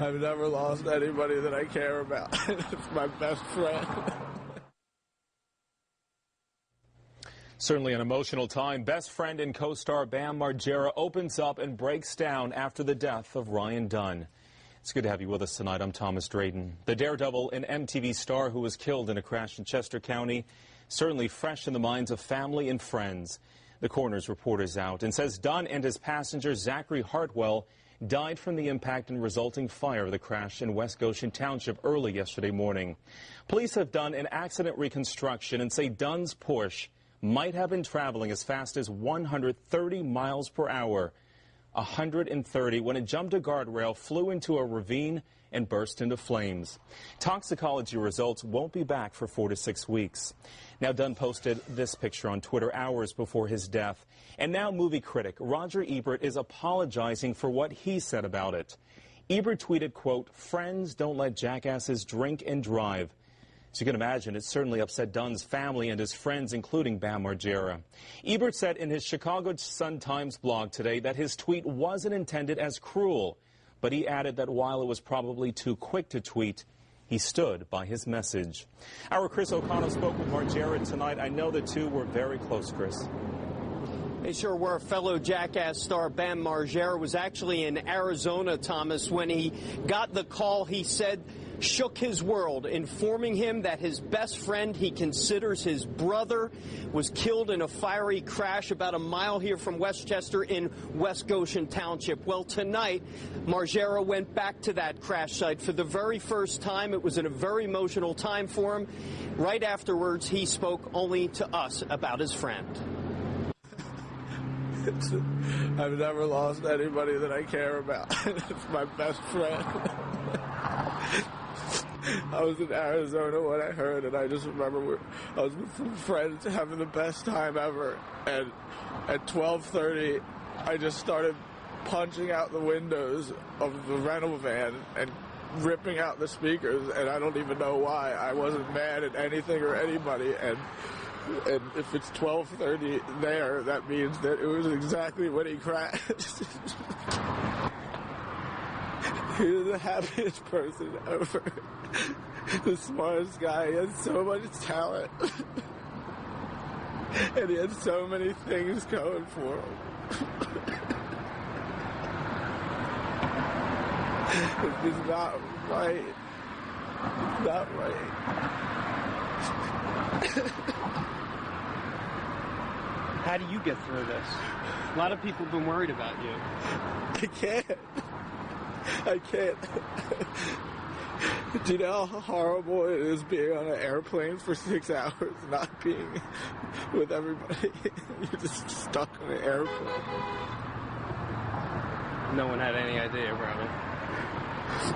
I've never lost anybody that I care about. It's my best friend. Certainly an emotional time. Best friend and co-star Bam Margera opens up and breaks down after the death of Ryan Dunn. It's good to have you with us tonight. I'm Thomas Drayton. The daredevil and MTV star who was killed in a crash in Chester County, certainly fresh in the minds of family and friends. The coroner's report is out and says Dunn and his passenger Zachary Hartwell died from the impact and resulting fire of the crash in West Goshen Township early yesterday morning. Police have done an accident reconstruction and say Dunn's Porsche might have been traveling as fast as 130 miles per hour. 130 when it jumped a guardrail, flew into a ravine, and burst into flames. Toxicology results won't be back for 4 to 6 weeks. Now, Dunn posted this picture on Twitter hours before his death. And now movie critic Roger Ebert is apologizing for what he said about it. Ebert tweeted, quote, "Friends don't let jackasses drink and drive." As you can imagine, it certainly upset Dunn's family and his friends, including Bam Margera. Ebert said in his Chicago Sun-Times blog today that his tweet wasn't intended as cruel, but he added that while it was probably too quick to tweet, he stood by his message. Our Chris O'Connell spoke with Margera tonight. I know the two were very close, Chris. They sure were. Fellow Jackass star Bam Margera was actually in Arizona, Thomas, when he got the call. He said shook his world, informing him that his best friend he considers his brother was killed in a fiery crash about a mile here from Westchester in West Goshen Township. Well, tonight, Margera went back to that crash site for the very first time. It was a very emotional time for him. Right afterwards, he spoke only to us about his friend. I've never lost anybody that I care about. It's my best friend. I was in Arizona when I heard, and I just remember I was with some friends having the best time ever, and at 12:30, I just started punching out the windows of the rental van and ripping out the speakers, and I don't even know why. I wasn't mad at anything or anybody, and if it's 12:30 there, that means that it was exactly when he crashed. He was the happiest person ever. The smartest guy. He had so much talent. And he had so many things going for him. It's just not right. Not right. How do you get through this? A lot of people have been worried about you. I can't. Do you know how horrible it is being on an airplane for 6 hours, not being with everybody? You're just stuck on an airplane. No one had any idea about it.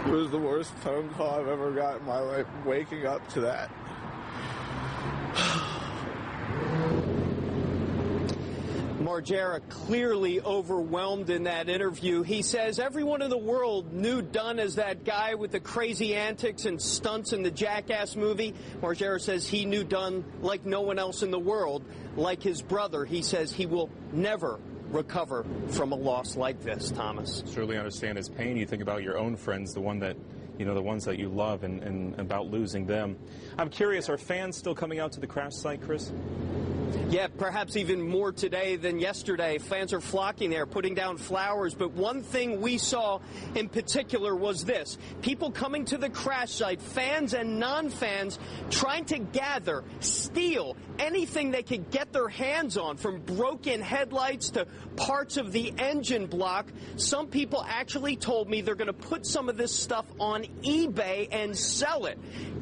It was the worst phone call I've ever got in my life, waking up to that. Margera clearly overwhelmed in that interview. He says everyone in the world knew Dunn as that guy with the crazy antics and stunts in the Jackass movie. Margera says he knew Dunn like no one else in the world, like his brother. He says he will never recover from a loss like this, Thomas. Certainly understand his pain. You think about your own friends, the ones that you love, and about losing them. I'm curious, are fans still coming out to the crash site, Chris? Yeah, perhaps even more today than yesterday. Fans are flocking there, putting down flowers. But one thing we saw in particular was this. People coming to the crash site, fans and non-fans, trying to gather, steal anything they could get their hands on, from broken headlights to parts of the engine block. Some people actually told me they're going to put some of this stuff on eBay and sell it.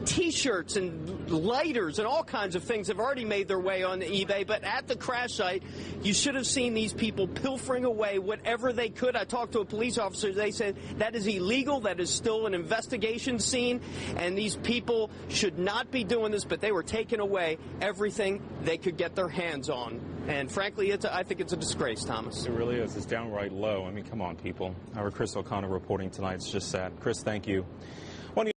T-shirts and lighters and all kinds of things have already made their way on eBay, but at the crash site, you should have seen these people pilfering away whatever they could. I talked to a police officer. They said that is illegal. That is still an investigation scene, and these people should not be doing this, but they were taking away everything they could get their hands on. And frankly, I think it's a disgrace, Thomas. It really is. It's downright low. I mean, come on, people. Our Chris O'Connell reporting tonight. It's just sad. Chris, thank you.